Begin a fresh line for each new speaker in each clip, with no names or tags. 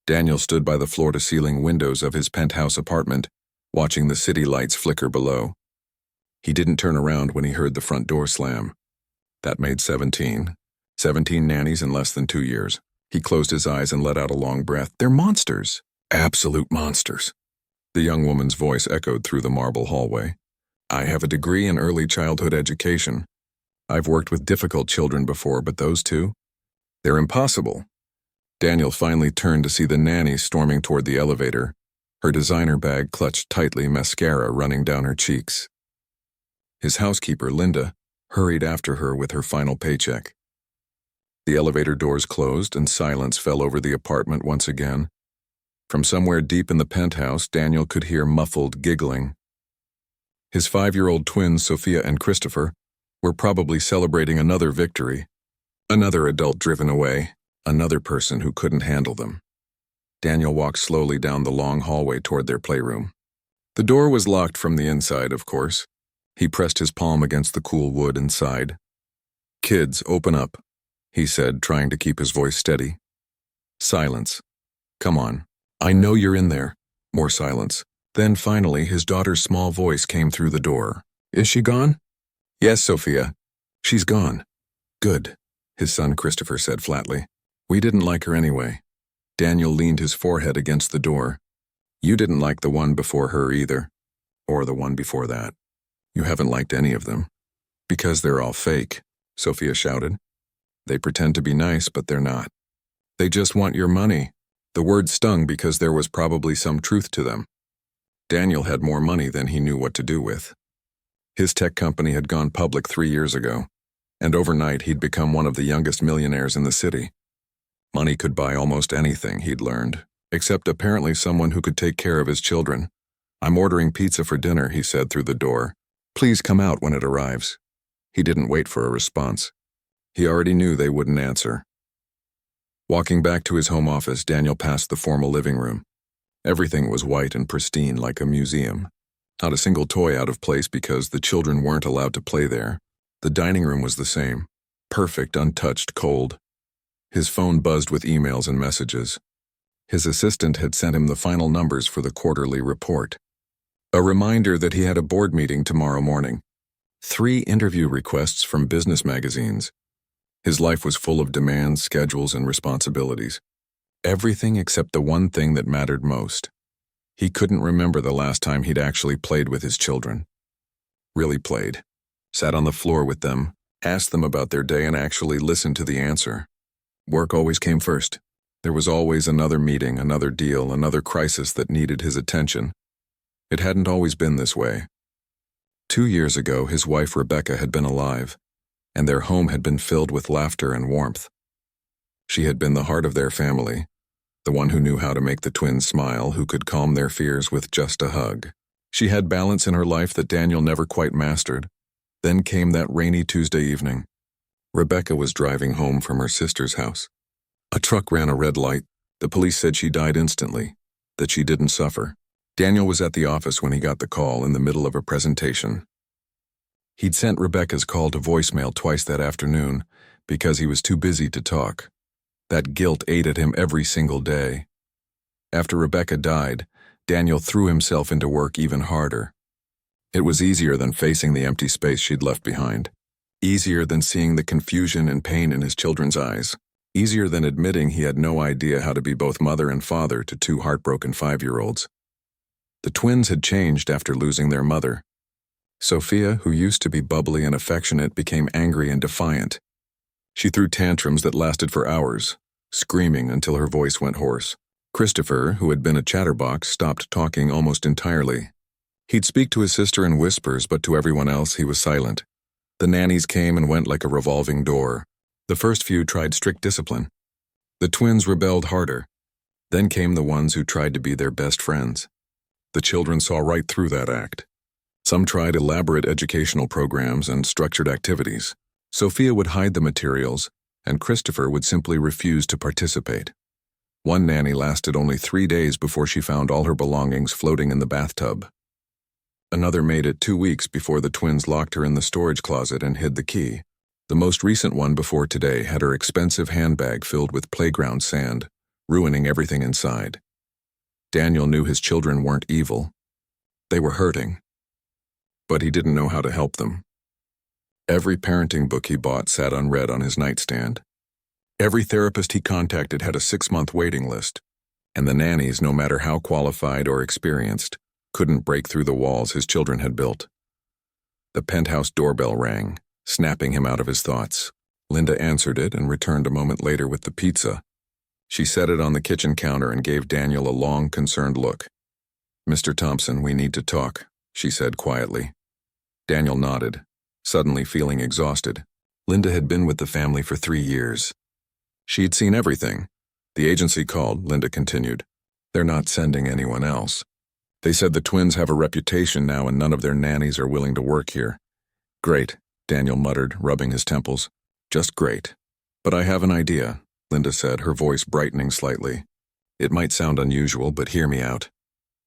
Daniel stood by the floor-to-ceiling windows of his penthouse apartment, watching the city lights flicker below. He didn't turn around when he heard the front door slam. That made 17. 17 nannies in less than 2 years. He closed his eyes and let out a long breath. They're monsters. Absolute monsters. The young woman's voice echoed through the marble hallway. I have a degree in early childhood education. I've worked with difficult children before, but those two? They're impossible. Daniel finally turned to see the nanny storming toward the elevator, her designer bag clutched tightly, mascara running down her cheeks. His housekeeper, Linda, hurried after her with her final paycheck. The elevator doors closed and silence fell over the apartment once again. From somewhere deep in the penthouse, Daniel could hear muffled giggling. His 5-year-old twins, Sophia and Christopher, were probably celebrating another victory. Another adult driven away, another person who couldn't handle them. Daniel walked slowly down the long hallway toward their playroom. The door was locked from the inside, of course. He pressed his palm against the cool wood and sighed. Kids, open up, he said, trying to keep his voice steady. Silence. Come on. I know you're in there. More silence. Then finally, his daughter's small voice came through the door. Is she gone? Yes, Sophia. She's gone. Good, his son Christopher said flatly. We didn't like her anyway. Daniel leaned his forehead against the door. You didn't like the one before her either. Or the one before that. You haven't liked any of them. Because they're all fake, Sophia shouted. They pretend to be nice, but they're not. They just want your money. The word stung because there was probably some truth to them. Daniel had more money than he knew what to do with. His tech company had gone public 3 years ago, and overnight he'd become one of the youngest millionaires in the city. Money could buy almost anything, he'd learned, except apparently someone who could take care of his children. I'm ordering pizza for dinner, he said through the door. Please come out when it arrives. He didn't wait for a response. He already knew they wouldn't answer. Walking back to his home office, Daniel passed the formal living room. Everything was white and pristine like a museum. Not a single toy out of place because the children weren't allowed to play there. The dining room was the same. Perfect, untouched, cold. His phone buzzed with emails and messages. His assistant had sent him the final numbers for the quarterly report. A reminder that he had a board meeting tomorrow morning. 3 interview requests from business magazines. His life was full of demands, schedules, and responsibilities. Everything except the one thing that mattered most. He couldn't remember the last time he'd actually played with his children. Really played. Sat on the floor with them, asked them about their day, and actually listened to the answer. Work always came first. There was always another meeting, another deal, another crisis that needed his attention. It hadn't always been this way. 2 years ago, his wife Rebecca had been alive, and their home had been filled with laughter and warmth. She had been the heart of their family, the one who knew how to make the twins smile, who could calm their fears with just a hug. She had balance in her life that Daniel never quite mastered. Then came that rainy Tuesday evening. Rebecca was driving home from her sister's house. A truck ran a red light. The police said she died instantly, that she didn't suffer. Daniel was at the office when he got the call in the middle of a presentation. He'd sent Rebecca's call to voicemail twice that afternoon because he was too busy to talk. That guilt ate at him every single day. After Rebecca died, Daniel threw himself into work even harder. It was easier than facing the empty space she'd left behind. Easier than seeing the confusion and pain in his children's eyes. Easier than admitting he had no idea how to be both mother and father to 2 heartbroken 5-year-olds. The twins had changed after losing their mother. Sophia, who used to be bubbly and affectionate, became angry and defiant. She threw tantrums that lasted for hours, screaming until her voice went hoarse. Christopher, who had been a chatterbox, stopped talking almost entirely. He'd speak to his sister in whispers, but to everyone else he was silent. The nannies came and went like a revolving door. The first few tried strict discipline. The twins rebelled harder. Then came the ones who tried to be their best friends. The children saw right through that act. Some tried elaborate educational programs and structured activities. Sophia would hide the materials, and Christopher would simply refuse to participate. One nanny lasted only 3 days before she found all her belongings floating in the bathtub. Another made it 2 weeks before the twins locked her in the storage closet and hid the key. The most recent one before today had her expensive handbag filled with playground sand, ruining everything inside. Daniel knew his children weren't evil. They were hurting. But he didn't know how to help them. Every parenting book he bought sat unread on his nightstand. Every therapist he contacted had a 6-month waiting list, and the nannies, no matter how qualified or experienced, couldn't break through the walls his children had built. The penthouse doorbell rang, snapping him out of his thoughts. Linda answered it and returned a moment later with the pizza. She set it on the kitchen counter and gave Daniel a long, concerned look. "Mr. Thompson, we need to talk," she said quietly. Daniel nodded, suddenly feeling exhausted. Linda had been with the family for 3 years. She'd seen everything. "The agency called," Linda continued. "They're not sending anyone else. They said the twins have a reputation now and none of their nannies are willing to work here." "Great," Daniel muttered, rubbing his temples. "Just great. But I have an idea," Linda said, her voice brightening slightly. "It might sound unusual, but hear me out."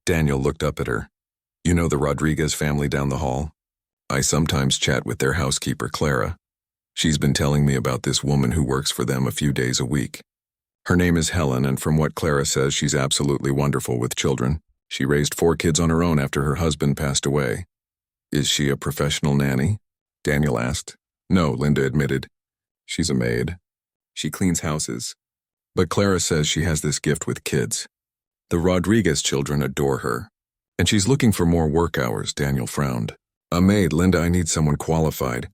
Daniel looked up at her. "You know the Rodriguez family down the hall? I sometimes chat with their housekeeper, Clara. She's been telling me about this woman who works for them a few days a week. Her name is Helen, and from what Clara says, she's absolutely wonderful with children. She raised 4 kids on her own after her husband passed away." "Is she a professional nanny?" Daniel asked. "No," Linda admitted. "She's a maid. She cleans houses. But Clara says she has this gift with kids. The Rodriguez children adore her. And she's looking for more work hours," Daniel frowned. "A maid, Linda, I need someone qualified.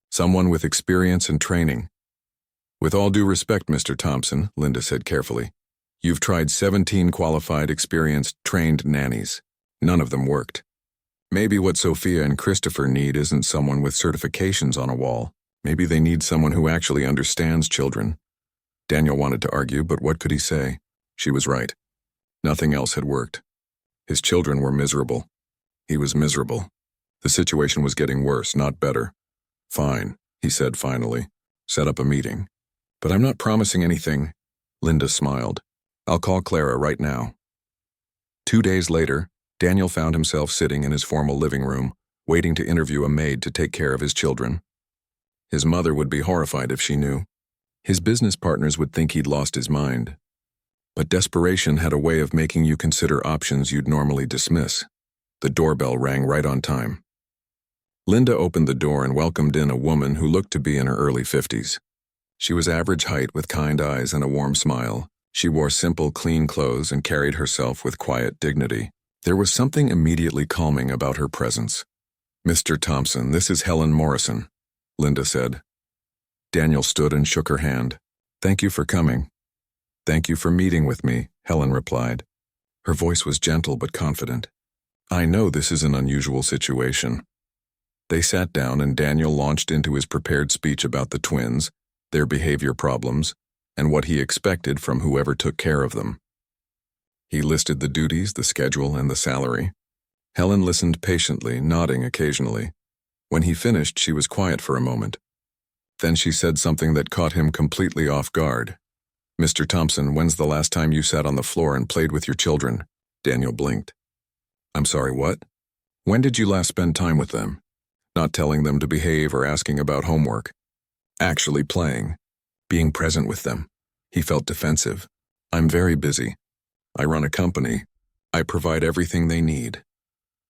Someone with experience and training." "With all due respect, Mr. Thompson," Linda said carefully, "you've tried 17 qualified, experienced, trained nannies. None of them worked. Maybe what Sophia and Christopher need isn't someone with certifications on a wall. Maybe they need someone who actually understands children." Daniel wanted to argue, but what could he say? She was right. Nothing else had worked. His children were miserable. He was miserable. The situation was getting worse, not better. "Fine," he said finally. "Set up a meeting. But I'm not promising anything." Linda smiled. "I'll call Clara right now." 2 days later, Daniel found himself sitting in his formal living room, waiting to interview a maid to take care of his children. His mother would be horrified if she knew. His business partners would think he'd lost his mind. But desperation had a way of making you consider options you'd normally dismiss. The doorbell rang right on time. Linda opened the door and welcomed in a woman who looked to be in her early 50s. She was average height with kind eyes and a warm smile. She wore simple, clean clothes and carried herself with quiet dignity. There was something immediately calming about her presence. "Mr. Thompson, this is Helen Morrison," Linda said. Daniel stood and shook her hand. "Thank you for coming." "Thank you for meeting with me," Helen replied. Her voice was gentle but confident. "I know this is an unusual situation." They sat down and Daniel launched into his prepared speech about the twins, their behavior problems, and what he expected from whoever took care of them. He listed the duties, the schedule, and the salary. Helen listened patiently, nodding occasionally. When he finished, she was quiet for a moment. Then she said something that caught him completely off guard. "Mr. Thompson, when's the last time you sat on the floor and played with your children?" Daniel blinked. "I'm sorry, what?" "When did you last spend time with them? Not telling them to behave or asking about homework. Actually playing. Being present with them." He felt defensive. "I'm very busy. I run a company. I provide everything they need."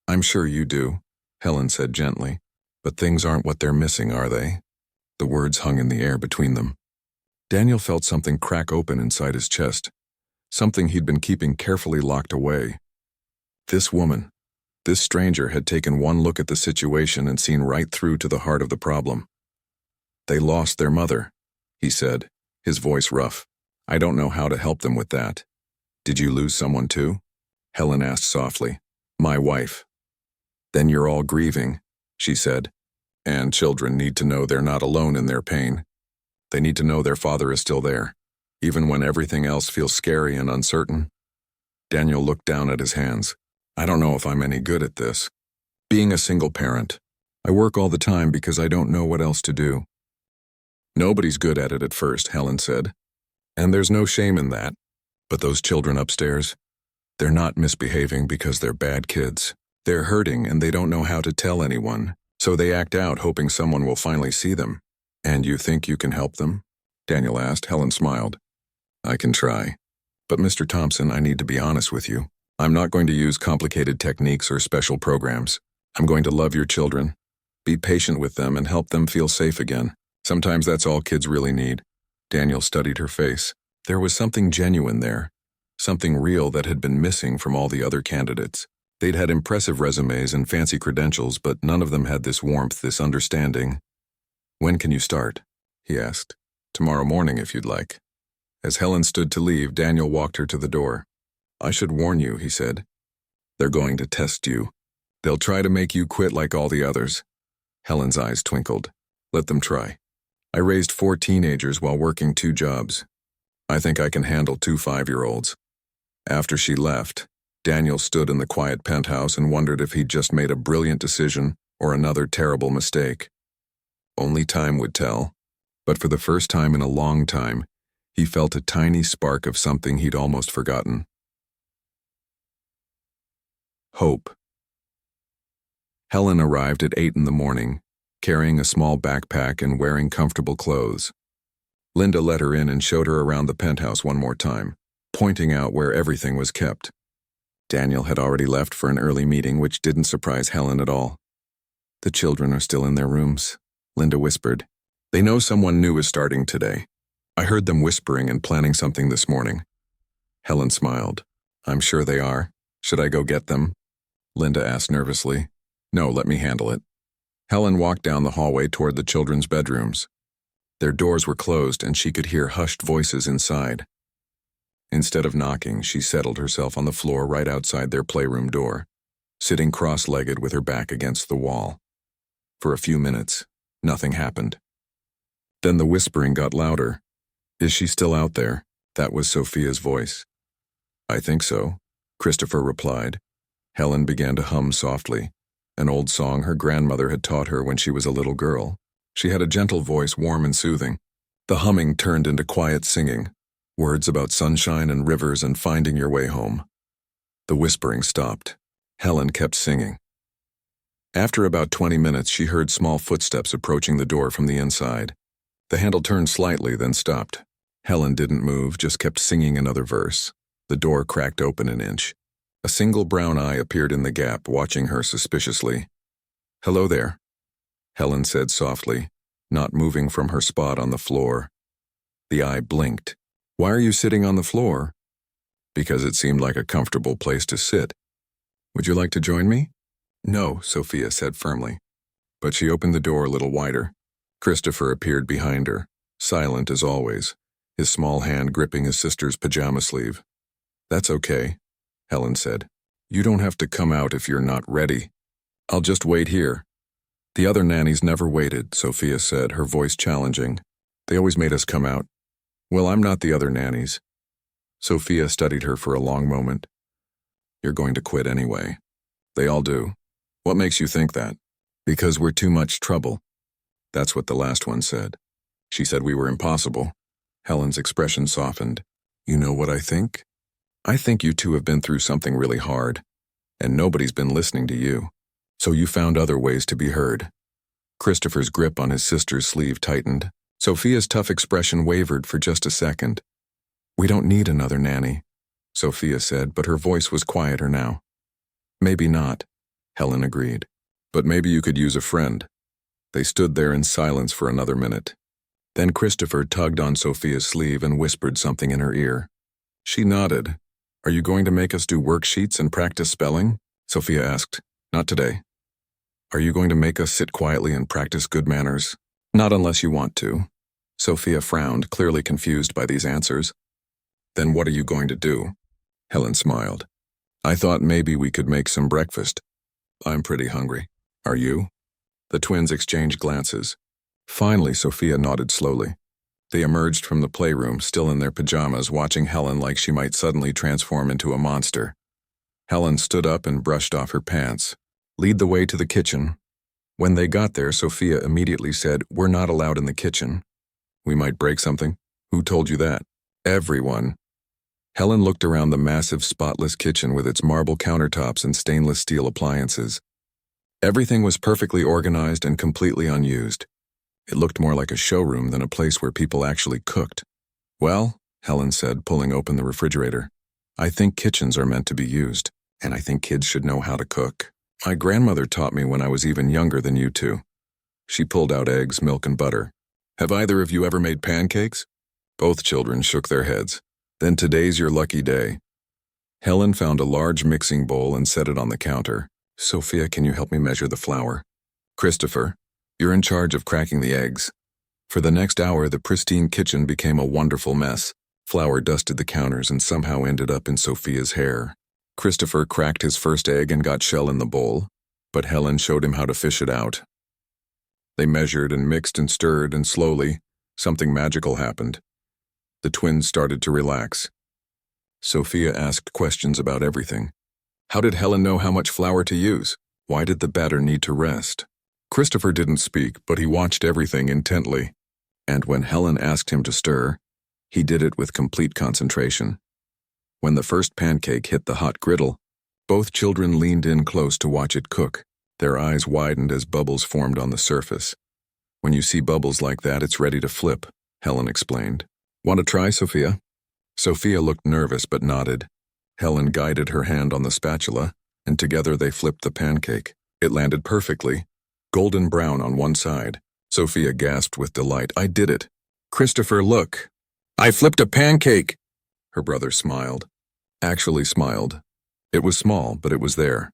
"I'm sure you do," Helen said gently. "But things aren't what they're missing, are they?" The words hung in the air between them. Daniel felt something crack open inside his chest, something he'd been keeping carefully locked away. This woman, this stranger, had taken one look at the situation and seen right through to the heart of the problem. "They lost their mother," he said, his voice rough. "I don't know how to help them with that." "Did you lose someone too?" Helen asked softly. "My wife." "Then you're all grieving," she said. "And children need to know they're not alone in their pain. They need to know their father is still there, even when everything else feels scary and uncertain." Daniel looked down at his hands. "I don't know if I'm any good at this. Being a single parent. I work all the time because I don't know what else to do." "Nobody's good at it at first," Helen said. "And there's no shame in that. But those children upstairs, they're not misbehaving because they're bad kids. They're hurting and they don't know how to tell anyone, so they act out hoping someone will finally see them." "And you think you can help them?" Daniel asked. Helen smiled. "I can try." But Mr. Thompson, I need to be honest with you. I'm not going to use complicated techniques or special programs. I'm going to love your children, be patient with them, and help them feel safe again. Sometimes that's all kids really need. Daniel studied her face. There was something genuine there, something real that had been missing from all the other candidates. They'd had impressive resumes and fancy credentials, but none of them had this warmth, this understanding. When can you start? He asked. Tomorrow morning, if you'd like. As Helen stood to leave, Daniel walked her to the door. I should warn you, he said. They're going to test you. They'll try to make you quit like all the others. Helen's eyes twinkled. Let them try. I raised 4 teenagers while working 2 jobs. I think I can handle 2 5-year-olds. After she left, Daniel stood in the quiet penthouse and wondered if he'd just made a brilliant decision or another terrible mistake. Only time would tell, but for the first time in a long time, he felt a tiny spark of something he'd almost forgotten. Hope. Helen arrived at 8 in the morning, carrying a small backpack and wearing comfortable clothes. Linda let her in and showed her around the penthouse one more time, pointing out where everything was kept. Daniel had already left for an early meeting, which didn't surprise Helen at all. The children are still in their rooms, Linda whispered. They know someone new is starting today. I heard them whispering and planning something this morning. Helen smiled. I'm sure they are. Should I go get them? Linda asked nervously. No, let me handle it. Helen walked down the hallway toward the children's bedrooms. Their doors were closed and she could hear hushed voices inside. Instead of knocking, she settled herself on the floor right outside their playroom door, sitting cross-legged with her back against the wall. For a few minutes, nothing happened. Then the whispering got louder. Is she still out there? That was Sophia's voice. I think so, Christopher replied. Helen began to hum softly, an old song her grandmother had taught her when she was a little girl. She had a gentle voice, warm and soothing. The humming turned into quiet singing, words about sunshine and rivers and finding your way home. The whispering stopped. Helen kept singing. After about 20 minutes, she heard small footsteps approaching the door from the inside. The handle turned slightly, then stopped. Helen didn't move, just kept singing another verse. The door cracked open an inch. A single brown eye appeared in the gap, watching her suspiciously. Hello there, Helen said softly, not moving from her spot on the floor. The eye blinked. Why are you sitting on the floor? Because it seemed like a comfortable place to sit. Would you like to join me? No, Sophia said firmly. But she opened the door a little wider. Christopher appeared behind her, silent as always, his small hand gripping his sister's pajama sleeve. That's okay, Helen said. You don't have to come out if you're not ready. I'll just wait here. The other nannies never waited, Sophia said, her voice challenging. They always made us come out. Well, I'm not the other nannies. Sophia studied her for a long moment. You're going to quit anyway. They all do. What makes you think that? Because we're too much trouble. That's what the last one said. She said we were impossible. Helen's expression softened. You know what I think? I think you two have been through something really hard, and nobody's been listening to you. So you found other ways to be heard. Christopher's grip on his sister's sleeve tightened. Sophia's tough expression wavered for just a second. We don't need another nanny, Sophia said, but her voice was quieter now. Maybe not, Helen agreed. But maybe you could use a friend. They stood there in silence for another minute. Then Christopher tugged on Sophia's sleeve and whispered something in her ear. She nodded. Are you going to make us do worksheets and practice spelling? Sophia asked. Not today. Are you going to make us sit quietly and practice good manners? Not unless you want to. Sophia frowned, clearly confused by these answers. Then what are you going to do? Helen smiled. I thought maybe we could make some breakfast. I'm pretty hungry. Are you? The twins exchanged glances. Finally, Sophia nodded slowly. They emerged from the playroom, still in their pajamas, watching Helen like she might suddenly transform into a monster. Helen stood up and brushed off her pants. Lead the way to the kitchen. When they got there, Sophia immediately said, We're not allowed in the kitchen. We might break something. Who told you that? Everyone. Helen looked around the massive, spotless kitchen with its marble countertops and stainless steel appliances. Everything was perfectly organized and completely unused. It looked more like a showroom than a place where people actually cooked. Well, Helen said, pulling open the refrigerator. I think kitchens are meant to be used, and I think kids should know how to cook. My grandmother taught me when I was even younger than you two. She pulled out eggs, milk, and butter. Have either of you ever made pancakes? Both children shook their heads. Then today's your lucky day. Helen found a large mixing bowl and set it on the counter. Sophia, can you help me measure the flour? Christopher, you're in charge of cracking the eggs. For the next hour, the pristine kitchen became a wonderful mess. Flour dusted the counters and somehow ended up in Sophia's hair. Christopher cracked his first egg and got shell in the bowl, but Helen showed him how to fish it out. They measured and mixed and stirred, and slowly, something magical happened. The twins started to relax. Sophia asked questions about everything. How did Helen know how much flour to use? Why did the batter need to rest? Christopher didn't speak, but he watched everything intently. And when Helen asked him to stir, he did it with complete concentration. When the first pancake hit the hot griddle, both children leaned in close to watch it cook. Their eyes widened as bubbles formed on the surface. When you see bubbles like that, it's ready to flip, Helen explained. Want to try, Sophia? Sophia looked nervous but nodded. Helen guided her hand on the spatula, and together they flipped the pancake. It landed perfectly, golden brown on one side. Sophia gasped with delight. I did it. Christopher, look. I flipped a pancake. Her brother smiled. Actually smiled. It was small, but it was there.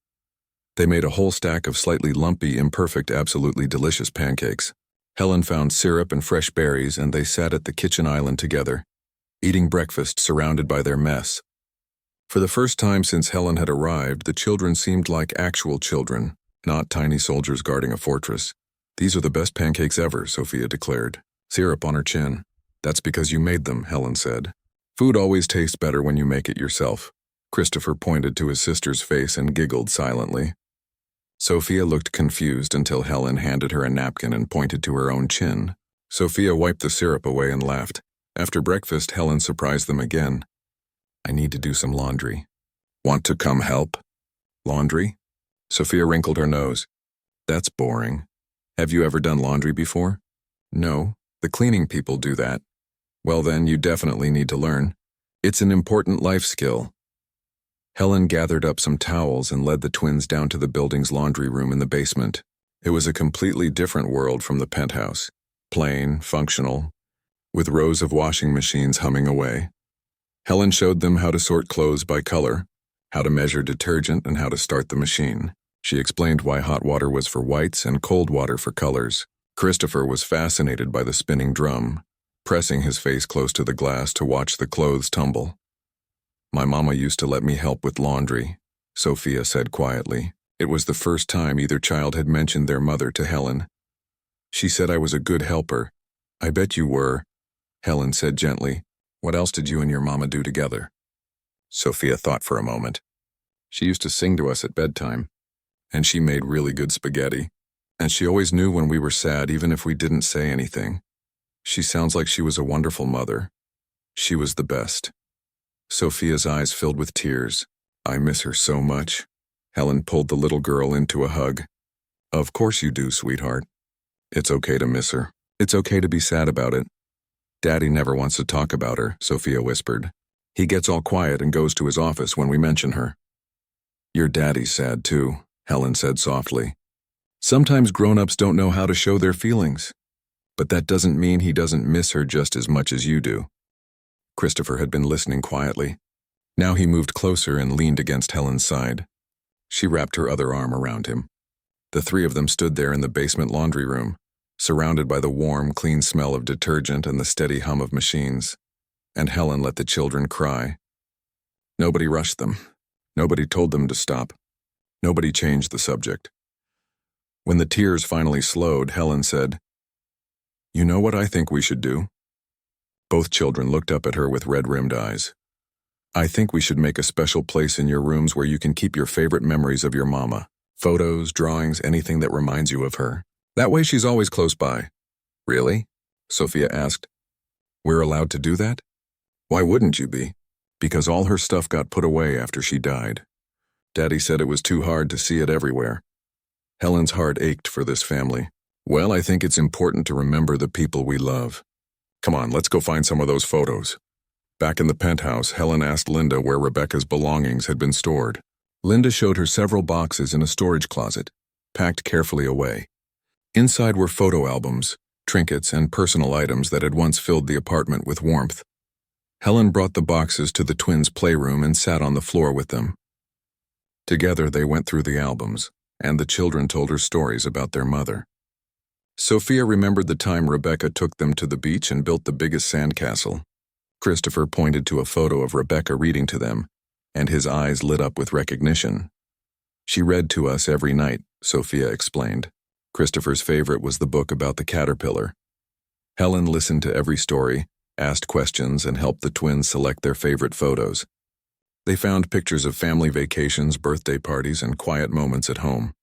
They made a whole stack of slightly lumpy, imperfect, absolutely delicious pancakes. Helen found syrup and fresh berries, and they sat at the kitchen island together, eating breakfast surrounded by their mess. For the first time since Helen had arrived, the children seemed like actual children, not tiny soldiers guarding a fortress. These are the best pancakes ever, Sophia declared, syrup on her chin. That's because you made them, Helen said. Food always tastes better when you make it yourself. Christopher pointed to his sister's face and giggled silently. Sophia looked confused until Helen handed her a napkin and pointed to her own chin. Sophia wiped the syrup away and laughed. After breakfast, Helen surprised them again. I need to do some laundry. Want to come help? Laundry? Sophia wrinkled her nose. That's boring. Have you ever done laundry before? No, the cleaning people do that. Well then, you definitely need to learn. It's an important life skill. Helen gathered up some towels and led the twins down to the building's laundry room in the basement. It was a completely different world from the penthouse. Plain, functional, with rows of washing machines humming away. Helen showed them how to sort clothes by color, how to measure detergent, and how to start the machine. She explained why hot water was for whites and cold water for colors. Christopher was fascinated by the spinning drum, pressing his face close to the glass to watch the clothes tumble. My mama used to let me help with laundry, Sophia said quietly. It was the first time either child had mentioned their mother to Helen. She said I was a good helper. I bet you were, Helen said gently. What else did you and your mama do together? Sophia thought for a moment. She used to sing to us at bedtime, and she made really good spaghetti. And she always knew when we were sad, even if we didn't say anything. She sounds like she was a wonderful mother. She was the best. Sophia's eyes filled with tears. I miss her so much. Helen pulled the little girl into a hug. Of course you do, sweetheart. It's okay to miss her. It's okay to be sad about it. Daddy never wants to talk about her, Sophia whispered. He gets all quiet and goes to his office when we mention her. Your daddy's sad too, Helen said softly. Sometimes grown-ups don't know how to show their feelings. But that doesn't mean he doesn't miss her just as much as you do. Christopher had been listening quietly. Now he moved closer and leaned against Helen's side. She wrapped her other arm around him. The three of them stood there in the basement laundry room, surrounded by the warm, clean smell of detergent and the steady hum of machines. And Helen let the children cry. Nobody rushed them. Nobody told them to stop. Nobody changed the subject. When the tears finally slowed, Helen said, You know what I think we should do? Both children looked up at her with red-rimmed eyes. I think we should make a special place in your rooms where you can keep your favorite memories of your mama. Photos, drawings, anything that reminds you of her. That way she's always close by. Really? Sophia asked. We're allowed to do that? Why wouldn't you be? Because all her stuff got put away after she died. Daddy said it was too hard to see it everywhere. Helen's heart ached for this family. Well, I think it's important to remember the people we love. Come on, let's go find some of those photos. Back in the penthouse, Helen asked Linda where Rebecca's belongings had been stored. Linda showed her several boxes in a storage closet, packed carefully away. Inside were photo albums, trinkets, and personal items that had once filled the apartment with warmth. Helen brought the boxes to the twins' playroom and sat on the floor with them. Together they went through the albums, and the children told her stories about their mother. Sophia remembered the time Rebecca took them to the beach and built the biggest sandcastle. Christopher pointed to a photo of Rebecca reading to them, and his eyes lit up with recognition. She read to us every night, Sophia explained. Christopher's favorite was the book about the caterpillar. Helen listened to every story, asked questions, and helped the twins select their favorite photos. They found pictures of family vacations, birthday parties, and quiet moments at home.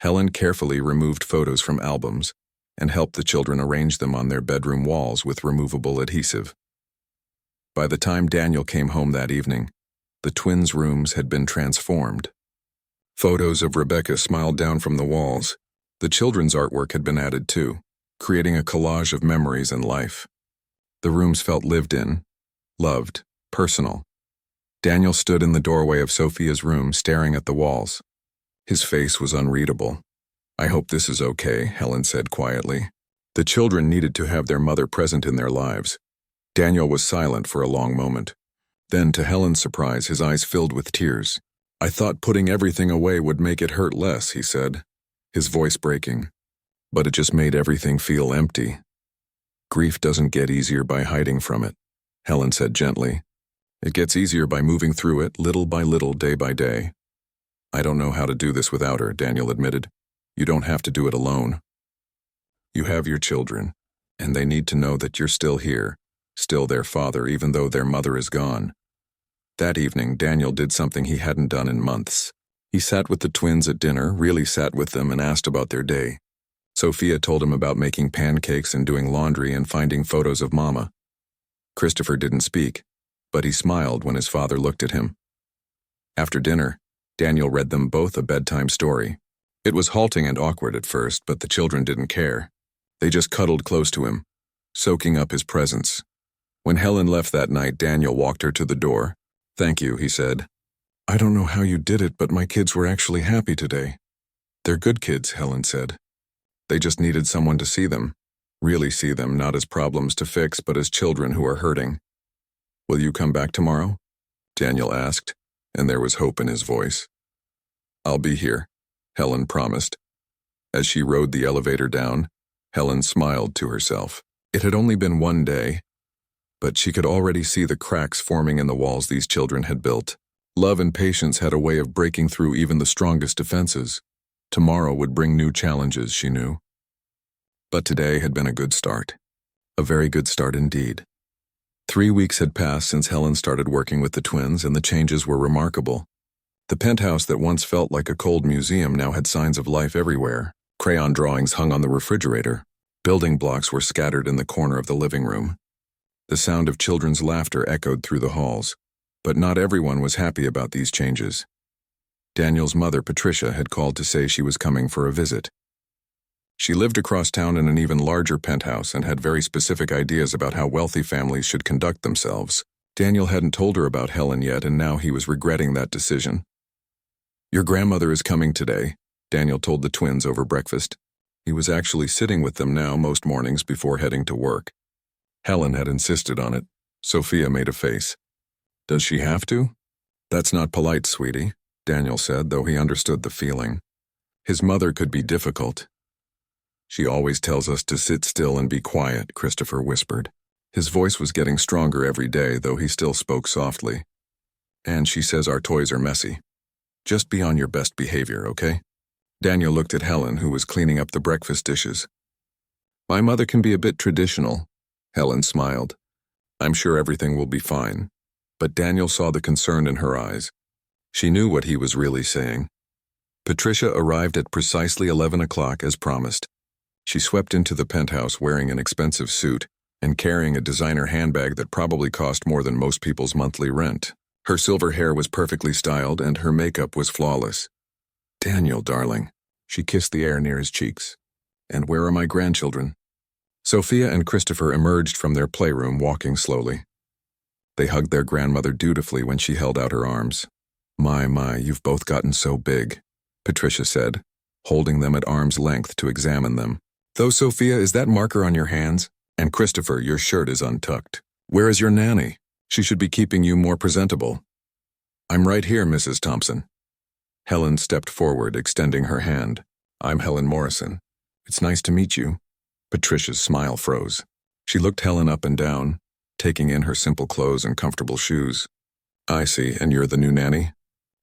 Helen carefully removed photos from albums and helped the children arrange them on their bedroom walls with removable adhesive. By the time Daniel came home that evening, the twins' rooms had been transformed. Photos of Rebecca smiled down from the walls. The children's artwork had been added too, creating a collage of memories and life. The rooms felt lived in, loved, personal. Daniel stood in the doorway of Sophia's room, staring at the walls. His face was unreadable. "I hope this is okay," Helen said quietly. The children needed to have their mother present in their lives. Daniel was silent for a long moment. Then, to Helen's surprise, his eyes filled with tears. "I thought putting everything away would make it hurt less," he said, his voice breaking. "But it just made everything feel empty." "Grief doesn't get easier by hiding from it," Helen said gently. "It gets easier by moving through it, little by little, day by day." "I don't know how to do this without her," Daniel admitted. "You don't have to do it alone. You have your children, and they need to know that you're still here, still their father, even though their mother is gone." That evening, Daniel did something he hadn't done in months. He sat with the twins at dinner, really sat with them, and asked about their day. Sophia told him about making pancakes and doing laundry and finding photos of Mama. Christopher didn't speak, but he smiled when his father looked at him. After dinner, Daniel read them both a bedtime story. It was halting and awkward at first, but the children didn't care. They just cuddled close to him, soaking up his presence. When Helen left that night, Daniel walked her to the door. "Thank you," he said. "I don't know how you did it, but my kids were actually happy today." "They're good kids," Helen said. "They just needed someone to see them, really see them, not as problems to fix, but as children who are hurting." "Will you come back tomorrow?" Daniel asked, and there was hope in his voice. "I'll be here," Helen promised. As she rode the elevator down, Helen smiled to herself. It had only been one day, but she could already see the cracks forming in the walls these children had built. Love and patience had a way of breaking through even the strongest defenses. Tomorrow would bring new challenges, she knew. But today had been a good start. A very good start indeed. 3 weeks had passed since Helen started working with the twins, and the changes were remarkable. The penthouse that once felt like a cold museum now had signs of life everywhere. Crayon drawings hung on the refrigerator. Building blocks were scattered in the corner of the living room. The sound of children's laughter echoed through the halls, but not everyone was happy about these changes. Daniel's mother, Patricia, had called to say she was coming for a visit. She lived across town in an even larger penthouse and had very specific ideas about how wealthy families should conduct themselves. Daniel hadn't told her about Helen yet, and now he was regretting that decision. "Your grandmother is coming today," Daniel told the twins over breakfast. He was actually sitting with them now most mornings before heading to work. Helen had insisted on it. Sophia made a face. "Does she have to?" "That's not polite, sweetie," Daniel said, though he understood the feeling. His mother could be difficult. "She always tells us to sit still and be quiet," Christopher whispered. His voice was getting stronger every day, though he still spoke softly. "And she says our toys are messy. Just be on your best behavior, okay?" Daniel looked at Helen, who was cleaning up the breakfast dishes. "My mother can be a bit traditional," Helen smiled. "I'm sure everything will be fine." But Daniel saw the concern in her eyes. She knew what he was really saying. Patricia arrived at precisely 11 o'clock as promised. She swept into the penthouse wearing an expensive suit and carrying a designer handbag that probably cost more than most people's monthly rent. Her silver hair was perfectly styled and her makeup was flawless. "Daniel, darling." She kissed the air near his cheeks. "And where are my grandchildren?" Sophia and Christopher emerged from their playroom, walking slowly. They hugged their grandmother dutifully when she held out her arms. My, you've both gotten so big," Patricia said, holding them at arm's length to examine them. "Though, Sophia, is that marker on your hands? And Christopher, your shirt is untucked. Where is your nanny? She should be keeping you more presentable." "I'm right here, Mrs. Thompson." Helen stepped forward, extending her hand. "I'm Helen Morrison. It's nice to meet you." Patricia's smile froze. She looked Helen up and down, taking in her simple clothes and comfortable shoes. "I see, and you're the new nanny?"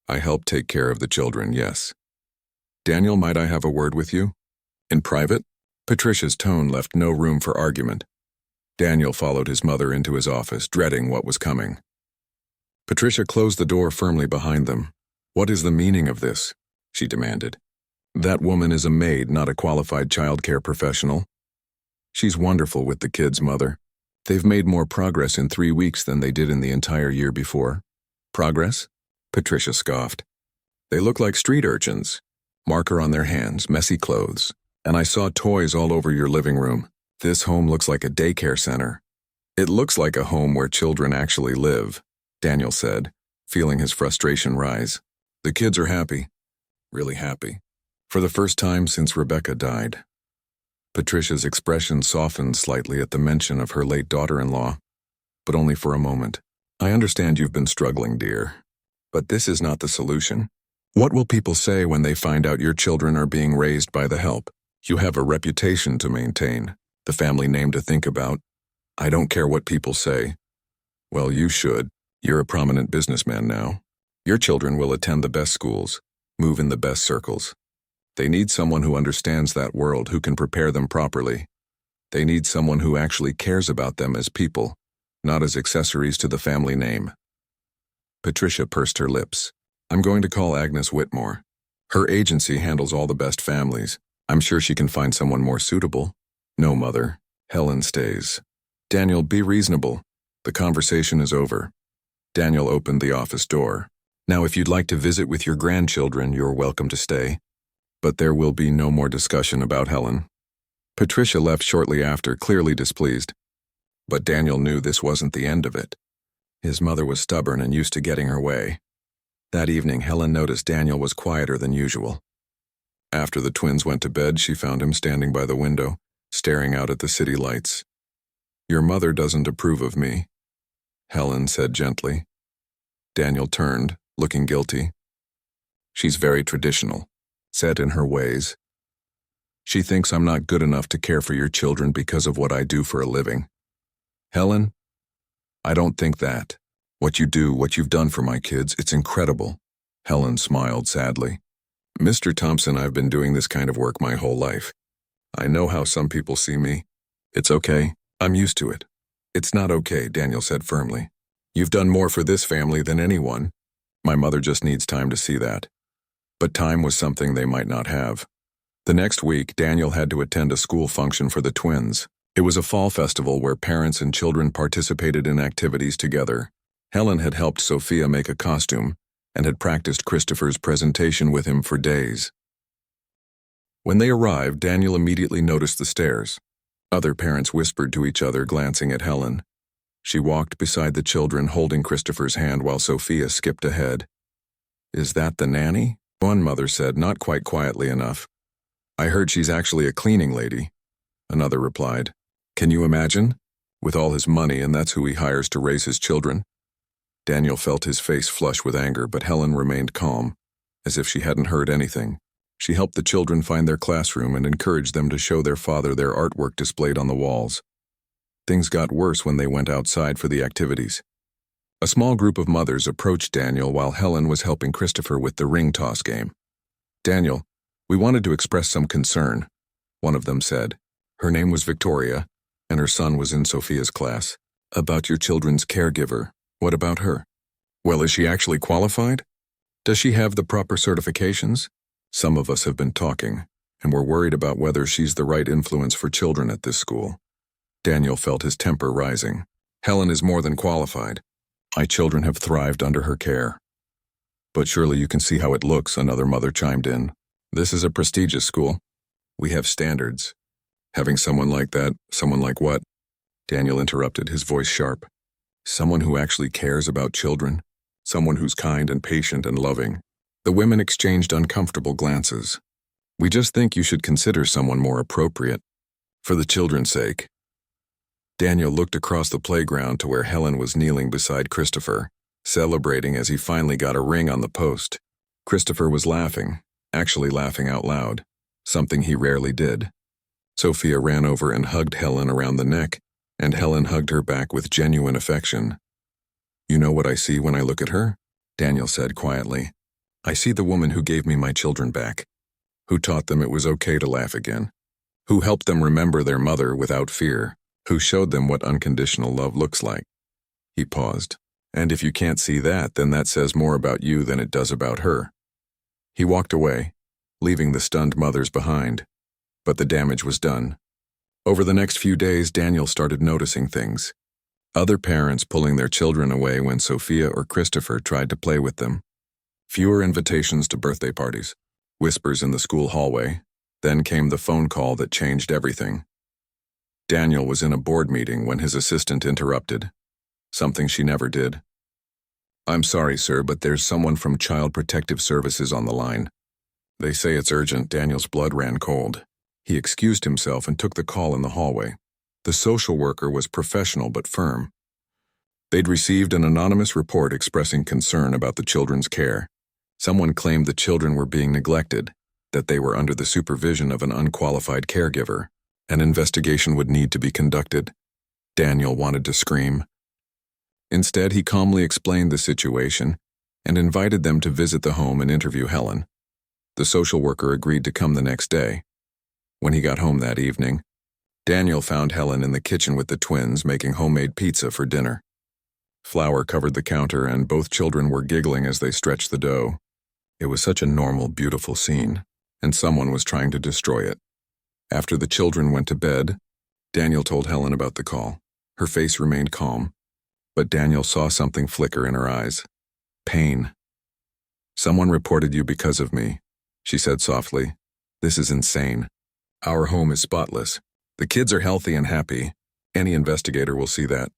"I help take care of the children, yes." "Daniel, might I have a word with you? In private?" Patricia's tone left no room for argument. Daniel followed his mother into his office, dreading what was coming. Patricia closed the door firmly behind them. "What is the meaning of this?" she demanded. "That woman is a maid, not a qualified childcare professional. She's wonderful with the kids, Mother. They've made more progress in 3 weeks than they did in the entire year before." "Progress?" Patricia scoffed. "They look like street urchins. Marker on their hands, messy clothes. And I saw toys all over your living room. This home looks like a daycare center." "It looks like a home where children actually live," Daniel said, feeling his frustration rise. "The kids are happy. Really happy. For the first time since Rebecca died." Patricia's expression softened slightly at the mention of her late daughter-in-law, but only for a moment. "I understand you've been struggling, dear. But this is not the solution. What will people say when they find out your children are being raised by the help? You have a reputation to maintain, the family name to think about. I don't care what people say." "Well, you should. You're a prominent businessman now. Your children will attend the best schools, move in the best circles. They need someone who understands that world, who can prepare them properly. They need someone who actually cares about them as people, not as accessories to the family name." Patricia pursed her lips. "I'm going to call Agnes Whitmore. Her agency handles all the best families. I'm sure she can find someone more suitable." "No, Mother. Helen stays." "Daniel, be reasonable. The conversation is over." Daniel opened the office door. "Now, if you'd like to visit with your grandchildren, you're welcome to stay. But there will be no more discussion about Helen." Patricia left shortly after, clearly displeased. But Daniel knew this wasn't the end of it. His mother was stubborn and used to getting her way. That evening, Helen noticed Daniel was quieter than usual. After the twins went to bed, she found him standing by the window, staring out at the city lights. "Your mother doesn't approve of me," Helen said gently. Daniel turned, looking guilty. "She's very traditional, set in her ways. She thinks I'm not good enough to care for your children because of what I do for a living." "Helen, I don't think that. What you do, what you've done for my kids, it's incredible." Helen smiled sadly. "Mr. Thompson, I've been doing this kind of work my whole life. I know how some people see me. It's okay. I'm used to it." "It's not okay," Daniel said firmly. "You've done more for this family than anyone. My mother just needs time to see that." But time was something they might not have. The next week, Daniel had to attend a school function for the twins. It was a fall festival where parents and children participated in activities together. Helen had helped Sophia make a costume and had practiced Christopher's presentation with him for days. When they arrived, Daniel immediately noticed the stairs. Other parents whispered to each other, glancing at Helen. She walked beside the children, holding Christopher's hand while Sophia skipped ahead. "Is that the nanny?" one mother said, not quite quietly enough. "I heard she's actually a cleaning lady," another replied. "Can you imagine? With all his money, and that's who he hires to raise his children." Daniel felt his face flush with anger, but Helen remained calm, as if she hadn't heard anything. She helped the children find their classroom and encouraged them to show their father their artwork displayed on the walls. Things got worse when they went outside for the activities. A small group of mothers approached Daniel while Helen was helping Christopher with the ring toss game. "Daniel, we wanted to express some concern," one of them said. Her name was Victoria, and her son was in Sophia's class. "About your children's caregiver. What about her?" "Well, is she actually qualified? Does she have the proper certifications? Some of us have been talking, and we're worried about whether she's the right influence for children at this school." Daniel felt his temper rising. "Helen is more than qualified. My children have thrived under her care." "But surely you can see how it looks," another mother chimed in. "This is a prestigious school. We have standards. Having someone like that," "Someone like what?" Daniel interrupted, his voice sharp. Someone who actually cares about children. Someone who's kind and patient and loving. The women exchanged uncomfortable glances. We just think you should consider someone more appropriate. For the children's sake. Daniel looked across the playground to where Helen was kneeling beside Christopher, celebrating as he finally got a ring on the post. Christopher was laughing, actually laughing out loud, something he rarely did. Sophia ran over and hugged Helen around the neck, and Helen hugged her back with genuine affection. "You know what I see when I look at her?" Daniel said quietly. "I see the woman who gave me my children back, who taught them it was okay to laugh again, who helped them remember their mother without fear, who showed them what unconditional love looks like." He paused. "And if you can't see that, then that says more about you than it does about her." He walked away, leaving the stunned mothers behind. But the damage was done. Over the next few days, Daniel started noticing things. Other parents pulling their children away when Sophia or Christopher tried to play with them. Fewer invitations to birthday parties. Whispers in the school hallway. Then came the phone call that changed everything. Daniel was in a board meeting when his assistant interrupted. Something she never did. "I'm sorry, sir, but there's someone from Child Protective Services on the line. They say it's urgent." Daniel's blood ran cold. He excused himself and took the call in the hallway. The social worker was professional but firm. They'd received an anonymous report expressing concern about the children's care. Someone claimed the children were being neglected, that they were under the supervision of an unqualified caregiver. An investigation would need to be conducted. Daniel wanted to scream. Instead, he calmly explained the situation and invited them to visit the home and interview Helen. The social worker agreed to come the next day. When he got home that evening, Daniel found Helen in the kitchen with the twins making homemade pizza for dinner. Flour covered the counter and both children were giggling as they stretched the dough. It was such a normal, beautiful scene, and someone was trying to destroy it. After the children went to bed, Daniel told Helen about the call. Her face remained calm, but Daniel saw something flicker in her eyes. Pain. "Someone reported you because of me," she said softly. "This is insane. Our home is spotless. The kids are healthy and happy. Any investigator will see that."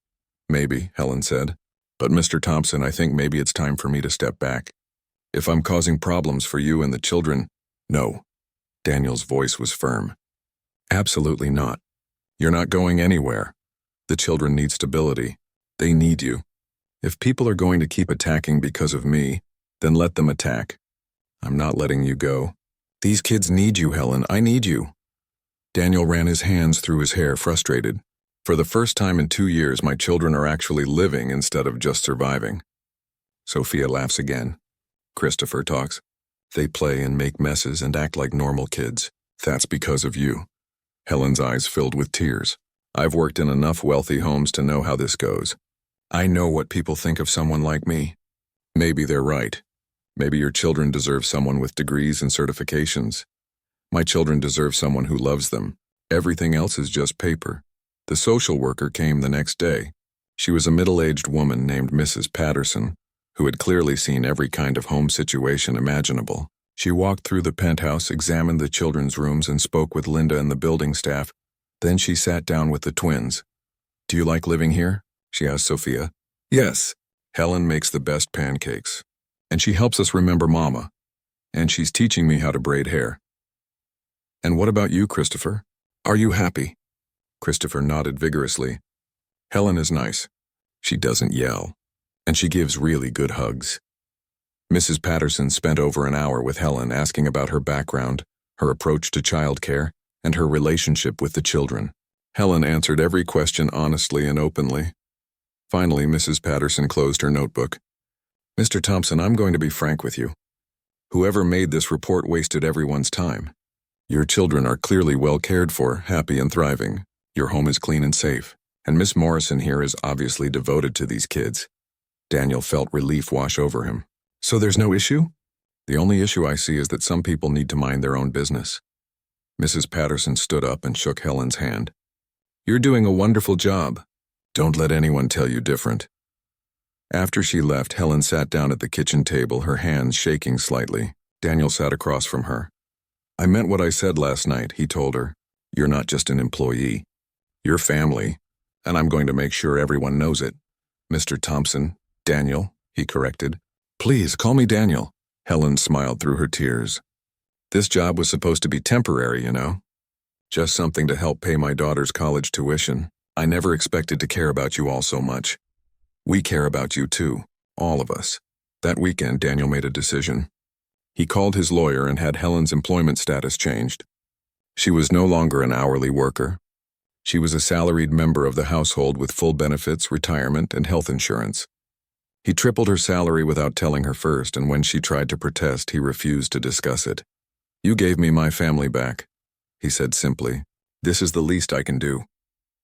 "Maybe," Helen said. "But Mr. Thompson, I think maybe it's time for me to step back. If I'm causing problems for you and the children—" "No." Daniel's voice was firm. "Absolutely not. You're not going anywhere. The children need stability. They need you. If people are going to keep attacking because of me, then let them attack. I'm not letting you go. These kids need you, Helen. I need you." Daniel ran his hands through his hair, frustrated. "For the first time in 2 years, my children are actually living instead of just surviving." Sophia laughs again. Christopher talks. "They play and make messes and act like normal kids. That's because of you." Helen's eyes filled with tears. "I've worked in enough wealthy homes to know how this goes. I know what people think of someone like me. Maybe they're right. Maybe your children deserve someone with degrees and certifications. My children deserve someone who loves them. Everything else is just paper." The social worker came the next day. She was a middle-aged woman named Mrs. Patterson, who had clearly seen every kind of home situation imaginable. She walked through the penthouse, examined the children's rooms, and spoke with Linda and the building staff. Then she sat down with the twins. "Do you like living here?" she asked Sophia. "Yes. Helen makes the best pancakes. And she helps us remember Mama. And she's teaching me how to braid hair." "And what about you, Christopher? Are you happy?" Christopher nodded vigorously. "Helen is nice. She doesn't yell. And she gives really good hugs." Mrs. Patterson spent over an hour with Helen, asking about her background, her approach to childcare, and her relationship with the children. Helen answered every question honestly and openly. Finally, Mrs. Patterson closed her notebook. "Mr. Thompson, I'm going to be frank with you. Whoever made this report wasted everyone's time. Your children are clearly well cared for, happy and thriving. Your home is clean and safe. And Miss Morrison here is obviously devoted to these kids." Daniel felt relief wash over him. "So there's no issue?" "The only issue I see is that some people need to mind their own business." Mrs. Patterson stood up and shook Helen's hand. "You're doing a wonderful job. Don't let anyone tell you different." After she left, Helen sat down at the kitchen table, her hands shaking slightly. Daniel sat across from her. "I meant what I said last night," he told her. "You're not just an employee. You're family, and I'm going to make sure everyone knows it. Mr. Thompson, Daniel, he corrected. Please, call me Daniel. Helen smiled through her tears. This job was supposed to be temporary, you know. Just something to help pay my daughter's college tuition. I never expected to care about you all so much. We care about you too, all of us. That weekend, Daniel made a decision. He called his lawyer and had Helen's employment status changed. She was no longer an hourly worker. She was a salaried member of the household with full benefits, retirement, and health insurance. He tripled her salary without telling her first, and when she tried to protest, he refused to discuss it. You gave me my family back, he said simply. This is the least I can do.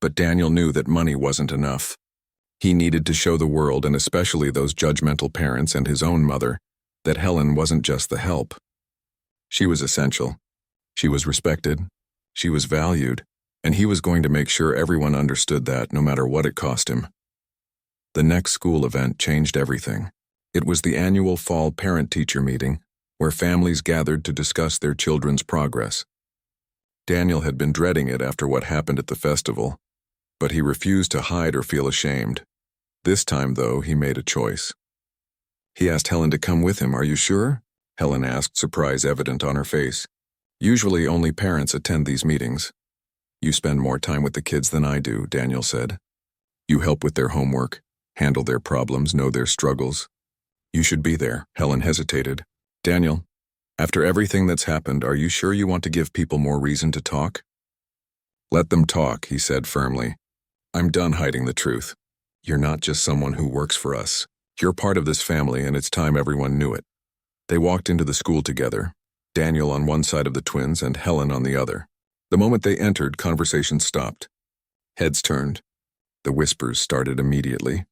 But Daniel knew that money wasn't enough. He needed to show the world, and especially those judgmental parents and his own mother, that Helen wasn't just the help. She was essential. She was respected. She was valued. And he was going to make sure everyone understood that, no matter what it cost him. The next school event changed everything. It was the annual fall parent-teacher meeting, where families gathered to discuss their children's progress. Daniel had been dreading it after what happened at the festival, but he refused to hide or feel ashamed. This time, though, he made a choice. He asked Helen to come with him. Are you sure? Helen asked, surprise evident on her face. Usually only parents attend these meetings. You spend more time with the kids than I do, Daniel said. You help with their homework, handle their problems, know their struggles. You should be there. Helen hesitated. Daniel, after everything that's happened, are you sure you want to give people more reason to talk? Let them talk, he said firmly. I'm done hiding the truth. You're not just someone who works for us. You're part of this family, and it's time everyone knew it. They walked into the school together, Daniel on one side of the twins and Helen on the other. The moment they entered, conversation stopped. Heads turned. The whispers started immediately.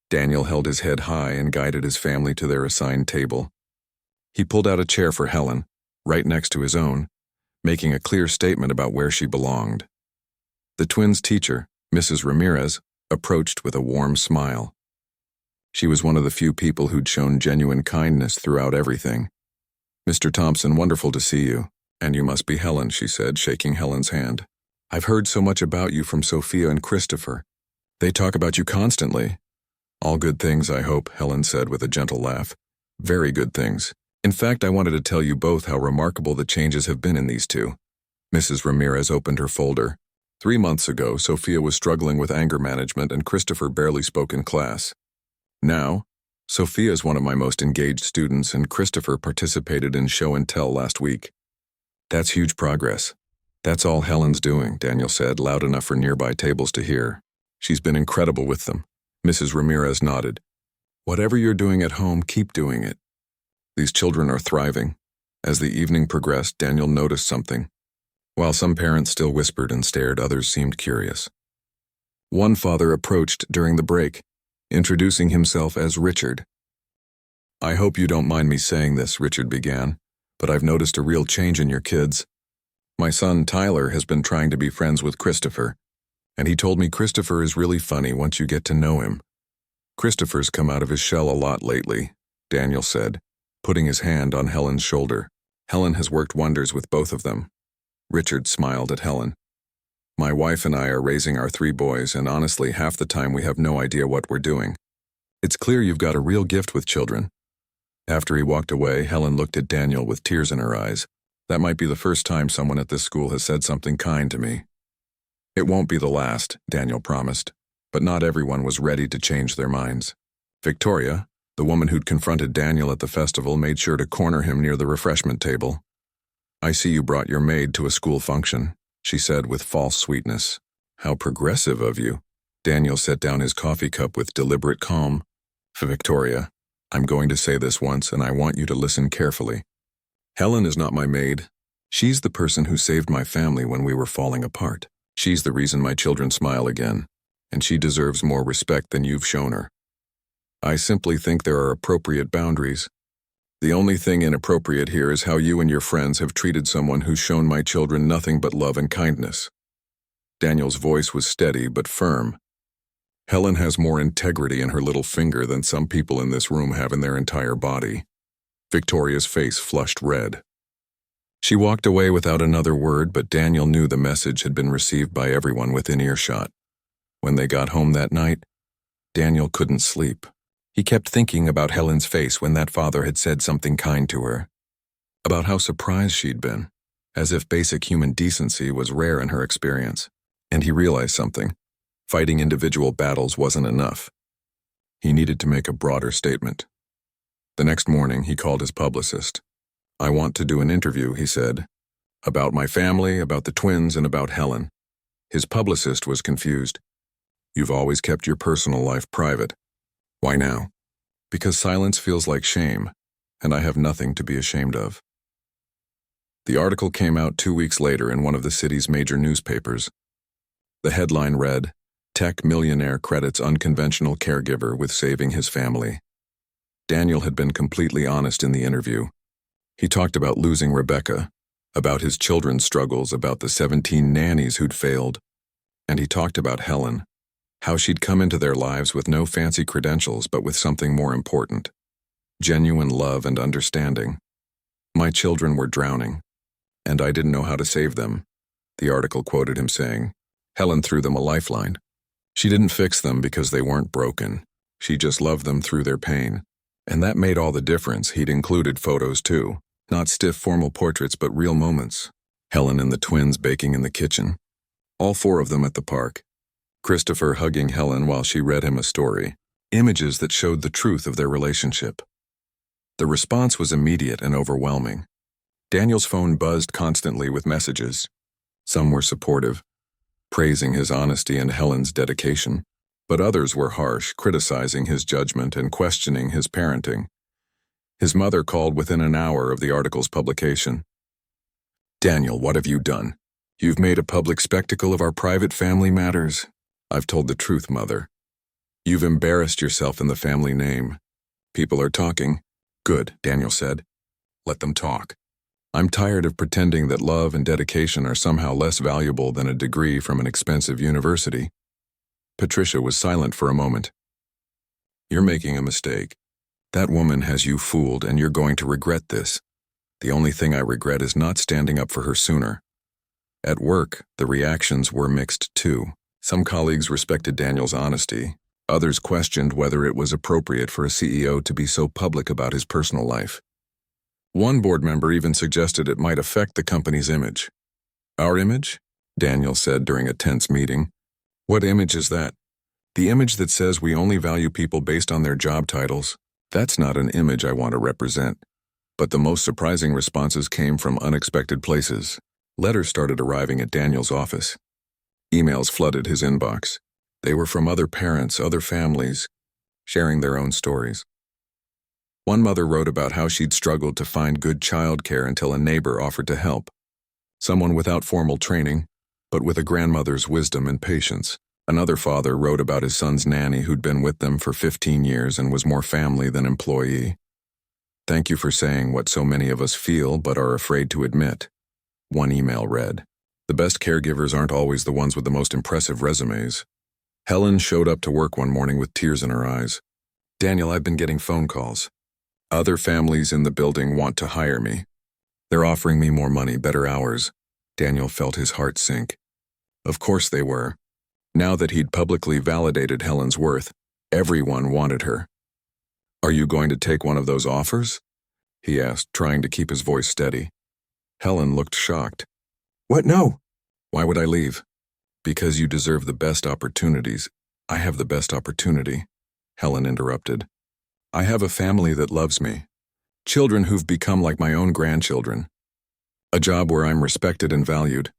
Daniel held his head high and guided his family to their assigned table. He pulled out a chair for Helen, right next to his own, making a clear statement about where she belonged. The twins' teacher, Mrs. Ramirez, approached with a warm smile. She was one of the few people who'd shown genuine kindness throughout everything. Mr. Thompson, wonderful to see you. And you must be Helen, she said, shaking Helen's hand. I've heard so much about you from Sophia and Christopher. They talk about you constantly. All good things, I hope, Helen said with a gentle laugh. Very good things. In fact, I wanted to tell you both how remarkable the changes have been in these two. Mrs. Ramirez opened her folder. 3 months ago, Sophia was struggling with anger management and Christopher barely spoke in class. Now, Sophia is one of my most engaged students and Christopher participated in show and tell last week. That's huge progress. That's all Helen's doing, Daniel said, loud enough for nearby tables to hear. She's been incredible with them. Mrs. Ramirez nodded. Whatever you're doing at home, keep doing it. These children are thriving. As the evening progressed, Daniel noticed something. While some parents still whispered and stared, others seemed curious. One father approached during the break, introducing himself as Richard. I hope you don't mind me saying this, Richard began, but I've noticed a real change in your kids. My son, Tyler, has been trying to be friends with Christopher, and he told me Christopher is really funny once you get to know him. Christopher's come out of his shell a lot lately, Daniel said, putting his hand on Helen's shoulder. Helen has worked wonders with both of them. Richard smiled at Helen. My wife and I are raising our 3 boys, and honestly, half the time we have no idea what we're doing. It's clear you've got a real gift with children. After he walked away, Helen looked at Daniel with tears in her eyes. That might be the first time someone at this school has said something kind to me. It won't be the last, Daniel promised, but not everyone was ready to change their minds. Victoria, the woman who'd confronted Daniel at the festival, made sure to corner him near the refreshment table. I see you brought your maid to a school function, she said with false sweetness. How progressive of you. Daniel set down his coffee cup with deliberate calm. For Victoria, I'm going to say this once, and I want you to listen carefully. Helen is not my maid. She's the person who saved my family when we were falling apart. She's the reason my children smile again, and she deserves more respect than you've shown her. I simply think there are appropriate boundaries. The only thing inappropriate here is how you and your friends have treated someone who's shown my children nothing but love and kindness. Daniel's voice was steady but firm. Helen has more integrity in her little finger than some people in this room have in their entire body. Victoria's face flushed red. She walked away without another word, but Daniel knew the message had been received by everyone within earshot. When they got home that night, Daniel couldn't sleep. He kept thinking about Helen's face when that father had said something kind to her, about how surprised she'd been, as if basic human decency was rare in her experience. And he realized something. Fighting individual battles wasn't enough. He needed to make a broader statement. The next morning, he called his publicist. "I want to do an interview," he said, "about my family, about the twins, and about Helen." His publicist was confused. "You've always kept your personal life private. Why now?" "Because silence feels like shame, and I have nothing to be ashamed of." The article came out 2 weeks later in one of the city's major newspapers. The headline read, "Tech Millionaire Credits Unconventional Caregiver with Saving His Family." Daniel had been completely honest in the interview. He talked about losing Rebecca, about his children's struggles, about the 17 nannies who'd failed, and he talked about Helen, how she'd come into their lives with no fancy credentials but with something more important, genuine love and understanding. "My children were drowning, and I didn't know how to save them," the article quoted him saying. "Helen threw them a lifeline. She didn't fix them because they weren't broken. She just loved them through their pain. And that made all the difference." He'd included photos too. Not stiff formal portraits, but real moments. Helen and the twins baking in the kitchen. All 4 of them at the park. Christopher hugging Helen while she read him a story. Images that showed the truth of their relationship. The response was immediate and overwhelming. Daniel's phone buzzed constantly with messages. Some were supportive, praising his honesty and Helen's dedication, but others were harsh, criticizing his judgment and questioning his parenting. His mother called within an hour of the article's publication. "Daniel, what have you done? You've made a public spectacle of our private family matters." "I've told the truth, Mother." "You've embarrassed yourself in the family name." "People are talking." "Good," Daniel said. "Let them talk. I'm tired of pretending that love and dedication are somehow less valuable than a degree from an expensive university." Patricia was silent for a moment. "You're making a mistake. That woman has you fooled, and you're going to regret this. The only thing I regret is not standing up for her sooner." At work, the reactions were mixed too. Some colleagues respected Daniel's honesty. Others questioned whether it was appropriate for a CEO to be so public about his personal life. One board member even suggested it might affect the company's image. "Our image?" Daniel said during a tense meeting. "What image is that?" "The image that says we only value people based on their job titles. That's not an image I want to represent." But the most surprising responses came from unexpected places. Letters started arriving at Daniel's office. Emails flooded his inbox. They were from other parents, other families, sharing their own stories. One mother wrote about how she'd struggled to find good childcare until a neighbor offered to help. Someone without formal training, but with a grandmother's wisdom and patience. Another father wrote about his son's nanny who'd been with them for 15 years and was more family than employee. "Thank you for saying what so many of us feel but are afraid to admit," one email read. "The best caregivers aren't always the ones with the most impressive resumes." Helen showed up to work one morning with tears in her eyes. "Daniel, I've been getting phone calls. Other families in the building want to hire me. They're offering me more money, better hours." Daniel felt his heart sink. Of course they were. Now that he'd publicly validated Helen's worth, everyone wanted her. "Are you going to take one of those offers?" he asked, trying to keep his voice steady. Helen looked shocked. "What? No." "Why would I leave?" "Because you deserve the best opportunities." "I have the best opportunity," Helen interrupted. "I have a family that loves me. Children who've become like my own grandchildren. A job where I'm respected and valued."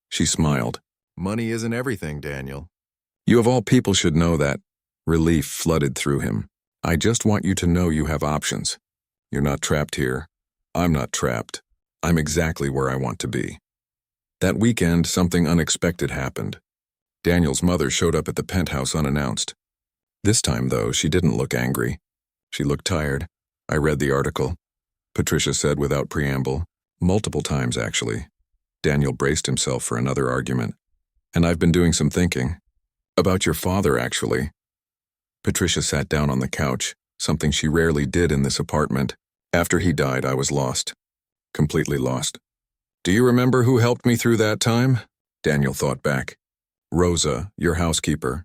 She smiled. "Money isn't everything, Daniel. You of all people should know that." Relief flooded through him. "I just want you to know you have options. You're not trapped here. I'm not trapped. I'm exactly where I want to be." That weekend, something unexpected happened. Daniel's mother showed up at the penthouse unannounced. This time, though, she didn't look angry. She looked tired. "I read the article," Patricia said without preamble. "Multiple times, actually." Daniel braced himself for another argument. "And I've been doing some thinking. About your father, actually." Patricia sat down on the couch, something she rarely did in this apartment. "After he died, I was lost. Completely lost." "Do you remember who helped me through that time?" Daniel thought back. "Rosa, your housekeeper."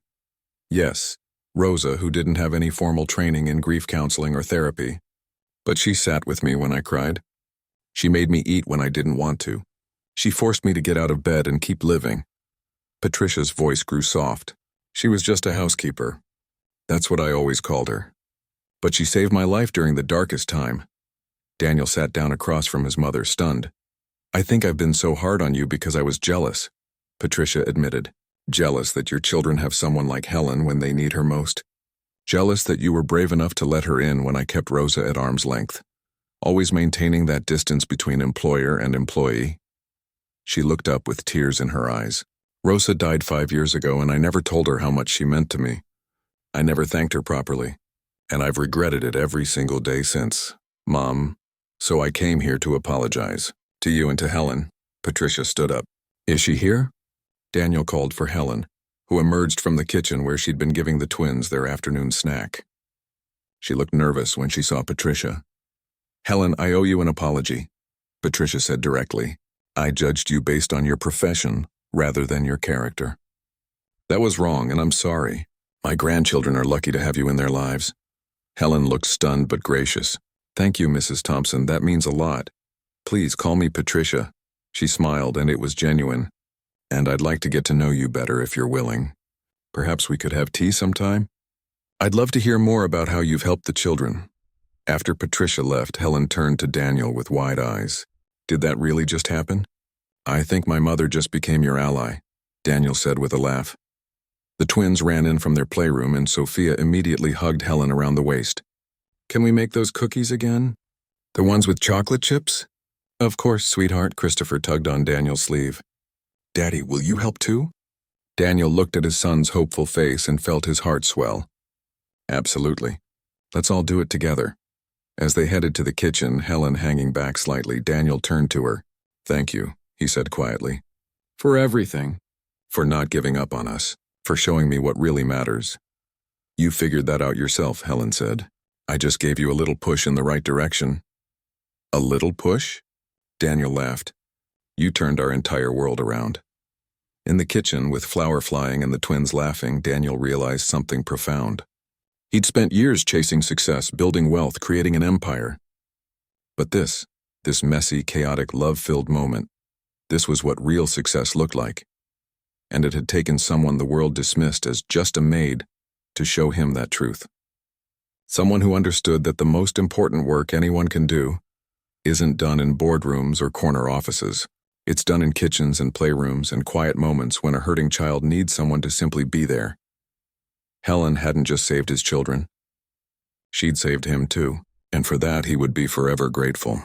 "Yes. Rosa, who didn't have any formal training in grief counseling or therapy. But she sat with me when I cried. She made me eat when I didn't want to. She forced me to get out of bed and keep living. Patricia's voice grew soft. She was just a housekeeper. That's what I always called her. But she saved my life during the darkest time. Daniel sat down across from his mother, stunned. I think I've been so hard on you because I was jealous, Patricia admitted. Jealous that your children have someone like Helen when they need her most. Jealous that you were brave enough to let her in when I kept Rosa at arm's length, always maintaining that distance between employer and employee. She looked up with tears in her eyes. Rosa died 5 years ago, and I never told her how much she meant to me. I never thanked her properly, and I've regretted it every single day since. Mom, so I came here to apologize. To you and to Helen. Patricia stood up. Is she here? Daniel called for Helen, who emerged from the kitchen where she'd been giving the twins their afternoon snack. She looked nervous when she saw Patricia. Helen, I owe you an apology, Patricia said directly. I judged you based on your profession rather than your character. That was wrong, and I'm sorry. My grandchildren are lucky to have you in their lives. Helen looked stunned but gracious. Thank you, Mrs. Thompson, that means a lot. Please call me Patricia. She smiled, and it was genuine. And I'd like to get to know you better if you're willing. Perhaps we could have tea sometime? I'd love to hear more about how you've helped the children. After Patricia left, Helen turned to Daniel with wide eyes. Did that really just happen? I think my mother just became your ally, Daniel said with a laugh. The twins ran in from their playroom, and Sophia immediately hugged Helen around the waist. Can we make those cookies again? The ones with chocolate chips? Of course, sweetheart, Christopher tugged on Daniel's sleeve. Daddy, will you help too? Daniel looked at his son's hopeful face and felt his heart swell. Absolutely. Let's all do it together. As they headed to the kitchen, Helen hanging back slightly, Daniel turned to her. Thank you, he said quietly. For everything. For not giving up on us. For showing me what really matters. You figured that out yourself, Helen said. I just gave you a little push in the right direction. A little push? Daniel laughed. You turned our entire world around. In the kitchen, with flour flying and the twins laughing, Daniel realized something profound. He'd spent years chasing success, building wealth, creating an empire. But this messy, chaotic, love-filled moment, this was what real success looked like. And it had taken someone the world dismissed as just a maid to show him that truth. Someone who understood that the most important work anyone can do isn't done in boardrooms or corner offices. It's done in kitchens and playrooms and quiet moments when a hurting child needs someone to simply be there. Helen hadn't just saved his children. She'd saved him too, and for that he would be forever grateful.